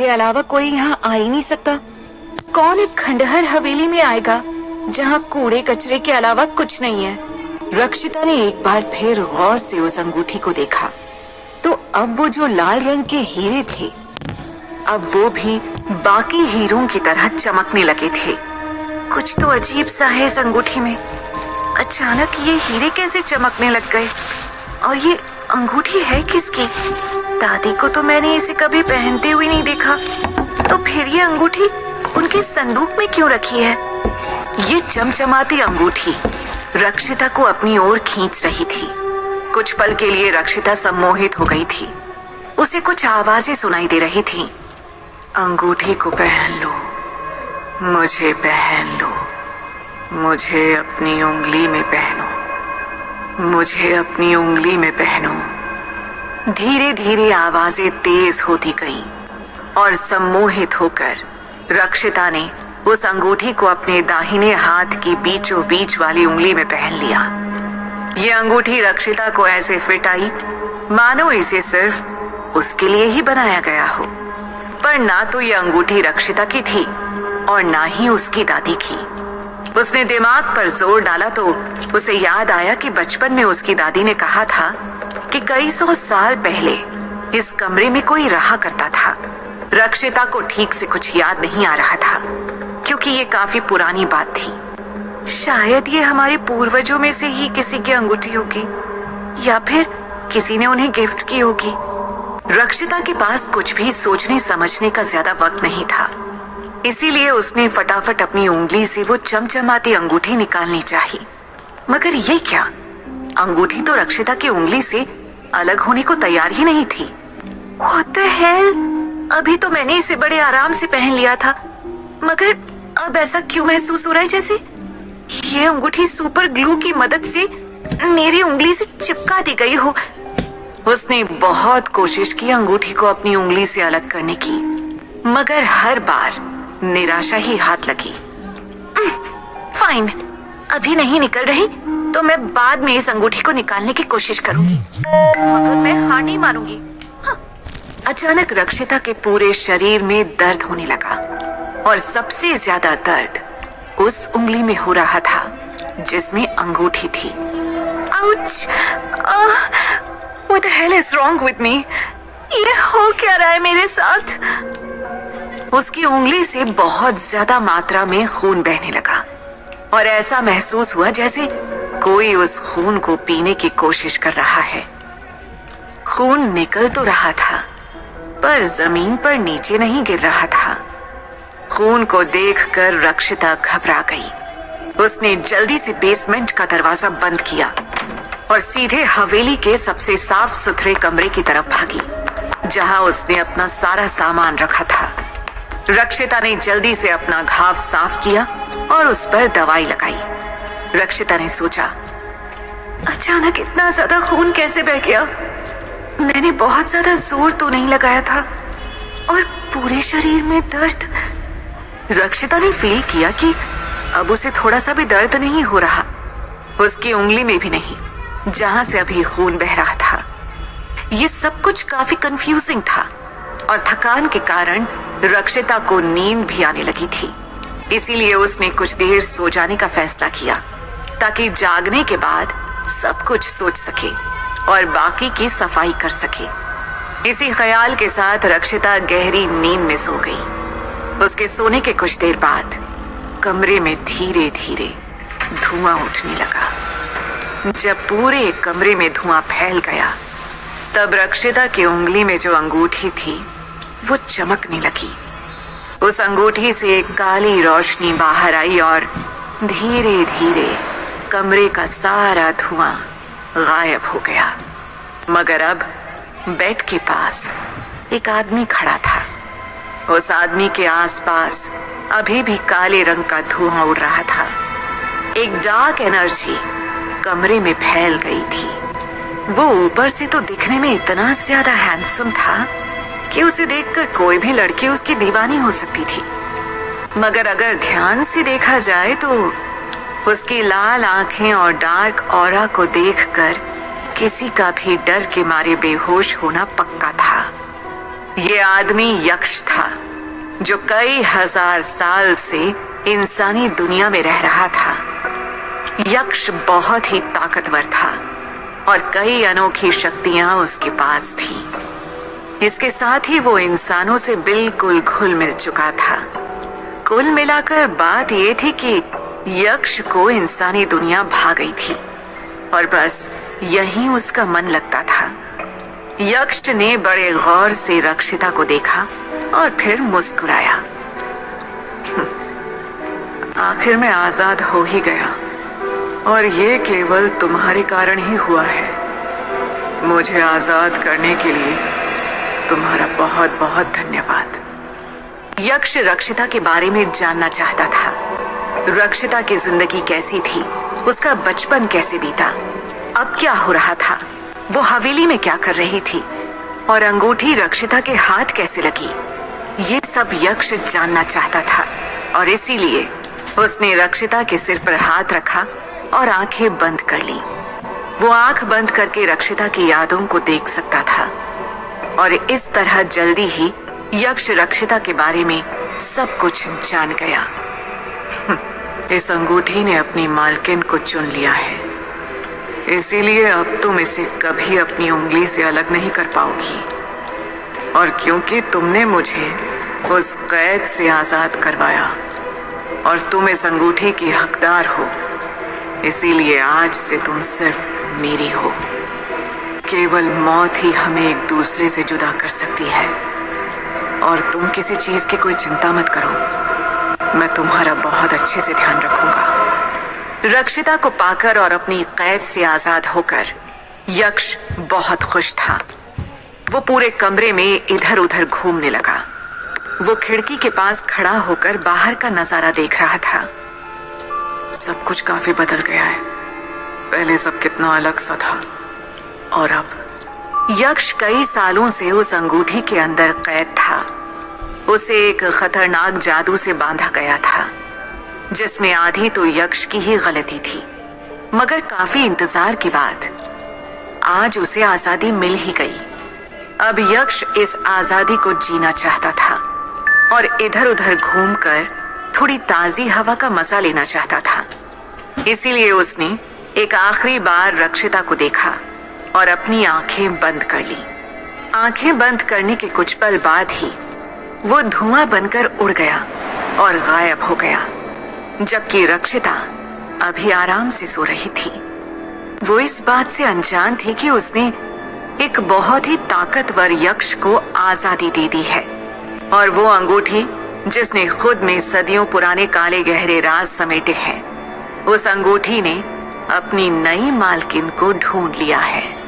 अलावा कोई यहाँ आ ही नहीं सकता। कौन एक खंडहर हवेली में आएगा जहाँ कूड़े कचरे के अलावा कुछ नहीं है। रक्षिता ने एक बार फिर गौर से उस अंगूठी को देखा तो अब वो जो लाल रंग के हीरे थे, अब वो भी बाकी हीरों की तरह चमकने लगे थे। कुछ तो अजीब सा है इस अंगूठी में। अचानक ये हीरे कैसे चमकने लग गए? और ये अंगूठी है किसकी? दादी को तो मैंने इसे कभी पहनते हुए नहीं देखा। तो फिर ये अंगूठी उनके संदूक में क्यों रखी है? ये चमचमाती अंगूठी रक्षिता को अपनी ओर खींच रही थी। कुछ पल के लिए रक्षिता सम्मोहित हो गई थी। उसे कुछ आवाजें सुनाई दे रही थीं। अंगूठी को पहन लो, मुझे पहन लो, मुझे अपनी उंगली में पहनो, मुझे अपनी उंगली में पहनो। धीरे धीरे आवाजें तेज होती गईं और सम्मोहित होकर रक्षिता ने उस अंगूठी को अपने दाहिने हाथ की बीचों बीच वाली उंगली में पहन लिया। ये अंगूठी रक्षिता को ऐसे फिट आई मानो इसे सिर्फ उसके लिए ही बनाया गया हो। पर ना तो ये अंगूठी रक्षिता की थी और ना ही उसकी दादी की। उसने दिमाग पर जोर डाला तो उसे याद आया कि बचपन में उसकी दादी ने कहा था कि कई सौ साल पहले इस कमरे में कोई रहा करता था। रक्षिता को ठीक से कुछ याद नहीं आ रहा था क्योंकि ये काफी पुरानी बात थी। शायद ये हमारे पूर्वजों में से ही किसी की अंगूठी होगी या फिर किसी ने उन्हें गिफ्ट की होगी। रक्षिता के पास कुछ भी सोचने समझने का ज्यादा वक्त नहीं था, इसीलिए उसने फटाफट अपनी उंगली से वो चमचमाती अंगूठी निकालनी चाहिए। मगर ये क्या? अंगूठी तो रक्षिता की उंगली से अलग होने को तैयार ही नहीं थी। What the hell? अभी तो मैंने इसे बड़े आराम से पहन लिया था, मगर अब ऐसा क्यों महसूस हो रहा है जैसे ये अंगूठी सुपर ग्लू की मदद से मेरी उंगली से चिपका दी गई हो। उसने बहुत कोशिश की अंगूठी को अपनी उंगली से अलग करने की, मगर हर बार निराशा ही हाथ लगी। फाइन, अभी नहीं निकल रही तो मैं बाद में इस अंगूठी को निकालने की कोशिश करूंगी, मगर मैं हार नहीं मानूंगी। अचानक रक्षिता के पूरे शरीर में दर्द होने लगा और सबसे ज्यादा दर्द उस उंगली में हो रहा था जिसमें अंगूठी थी। Ouch! What the hell is wrong with me? ये हो क्या रहा है मेरे साथ? उसकी उंगली से बहुत ज्यादा मात्रा में खून बहने लगा और ऐसा महसूस हुआ जैसे कोई उस खून को पीने की कोशिश कर रहा है। खून निकल तो रहा था पर जमीन पर नीचे नहीं गिर रहा था। खून को देखकर रक्षिता घबरा गई। उसने जल्दी से बेसमेंट का दरवाजा बंद किया और सीधे हवेली के सबसे साफ सुथरे कमरे की तरफ भागी जहां उसने अपना सारा सामान रखा था। रक्षिता ने जल्दी से अपना घाव साफ किया और उस पर दवाई लगाई। रक्षिता ने सोचा, अचानक इतना ज्यादा खून कैसे बह गया? मैंने बहुत ज्यादा जोर तो नहीं लगाया था और पूरे शरीर में दर्द। रक्षिता ने फील किया कि अब उसे थोड़ा सा भी दर्द नहीं हो रहा, उसकी उंगली में भी नहीं जहां से अभी खून बह रहा था। ये सब कुछ काफी कंफ्यूजिंग था और थकान के कारण रक्षिता को नींद भी आने लगी थी। इसीलिए उसने कुछ देर सो जाने का फैसला किया ताकि जागने के बाद सब कुछ सोच सके और बाकी की सफाई कर सके। इसी ख्याल के साथ रक्षिता गहरी नींद में सो गई। उसके सोने के कुछ देर बाद कमरे में धीरे धीरे धुआं उठने लगा। जब पूरे कमरे में धुआं फैल गया तब रक्षिता की उंगली में जो अंगूठी थी वो चमकने लगी। उस अंगूठी से एक काली रोशनी बाहर आई और धीरे धीरे कमरे का सारा धुआं गायब हो गया। मगर अब बेड के पास एक आदमी खड़ा था। उस आदमी के आसपास अभी भी काले रंग का धुआं उड़ रहा था। एक डार्क एनर्जी कमरे में फैल गई थी। वो ऊपर से तो दिखने में इतना ज्यादा हैंडसम था कि उसे देखकर कोई भी लड़की उसकी दीवानी हो सकती थी। मगर अगर ध्यान से देखा जाए तो उसकी लाल आंखें और डार्क ऑरा को देखकर किसी का भी डर के मारे बेहोश होना पक्का था। ये आदमी यक्ष था। जो कई हजार साल से इंसानी दुनिया में रह रहा था। यक्ष बहुत ही ताकतवर था और कई अनोखी शक्तियां उसके पास थी। इसके साथ ही वो इंसानों से बिल्कुल घुल मिल चुका था। कुल मिलाकर बात ये थी कि यक्ष को इंसानी दुनिया भा गई थी और बस यहीं उसका मन लगता था। यक्ष ने बड़े गौर से रक्षिता को देखा और फिर मुस्कुराया। आखिर में आजाद हो ही गया और ये केवल तुम्हारे कारण ही हुआ है। मुझे आजाद करने के लिए तुम्हारा बहुत बहुत धन्यवाद। यक्ष रक्षिता के बारे में जानना चाहता था। रक्षिता की जिंदगी कैसी थी, उसका बचपन कैसे बीता, अब क्या हो रहा था, वो हवेली में क्या कर रही थी और अंगूठी रक्षिता के हाथ कैसे लगी, ये सब यक्ष जानना चाहता था। और इसीलिए उसने रक्षिता के सिर पर हाथ रखा और आंखें बंद कर ली। वो आंख बंद करके रक्षिता की यादों को देख सकता था और इस तरह जल्दी ही यक्ष रक्षिता के बारे में सब कुछ जान गया। इस अंगूठी ने अपनी मालकिन को चुन लिया है, इसीलिए अब तुम इसे कभी अपनी उंगली से अलग नहीं कर पाओगी। और क्योंकि तुमने मुझे उस कैद से आजाद करवाया और तुम इस अंगूठी की हकदार हो, इसीलिए आज से तुम सिर्फ मेरी हो। केवल मौत ही हमें एक दूसरे से जुदा कर सकती है और तुम किसी चीज की कोई चिंता मत करो, मैं तुम्हारा बहुत अच्छे से ध्यान रखूंगा। रक्षिता को पाकर और अपनी कैद से आजाद होकर यक्ष बहुत खुश था। वो पूरे कमरे में इधर उधर घूमने लगा। वो खिड़की के पास खड़ा होकर बाहर का नजारा देख रहा था। सब कुछ काफी बदल गया है। पहले सब कितना अलग सा था और अब यक्ष कई सालों से उस अंगूठी के अंदर कैद था। उसे एक खतरनाक जादू से बांधा गया था, जिसमें आधी तो यक्ष की ही गलती थी। मगर काफी इंतजार के बाद आज उसे आजादी मिल ही गई। अब यक्ष इस आजादी को जीना चाहता था और इधर उधर घूमकर थोड़ी ताजी हवा का मजा लेना चाहता था। इसीलिए उसने एक आखिरी बार रक्षिता को देखा और अपनी आंखें बंद कर ली। आंखें बंद करने के कुछ पल बाद ही वो धुआं बनकर उड़ गया और गायब हो गया, जबकि रक्षिता अभी आराम से सो रही थी। वो इस बात से अनजान थी कि उसने एक बहुत ही ताकतवर यक्ष को आजादी दे दी है और वो अंगूठी जिसने खुद में सदियों पुराने काले गहरे राज समेटे हैं, उस अंगूठी ने अपनी नई मालकिन को ढूंढ लिया है।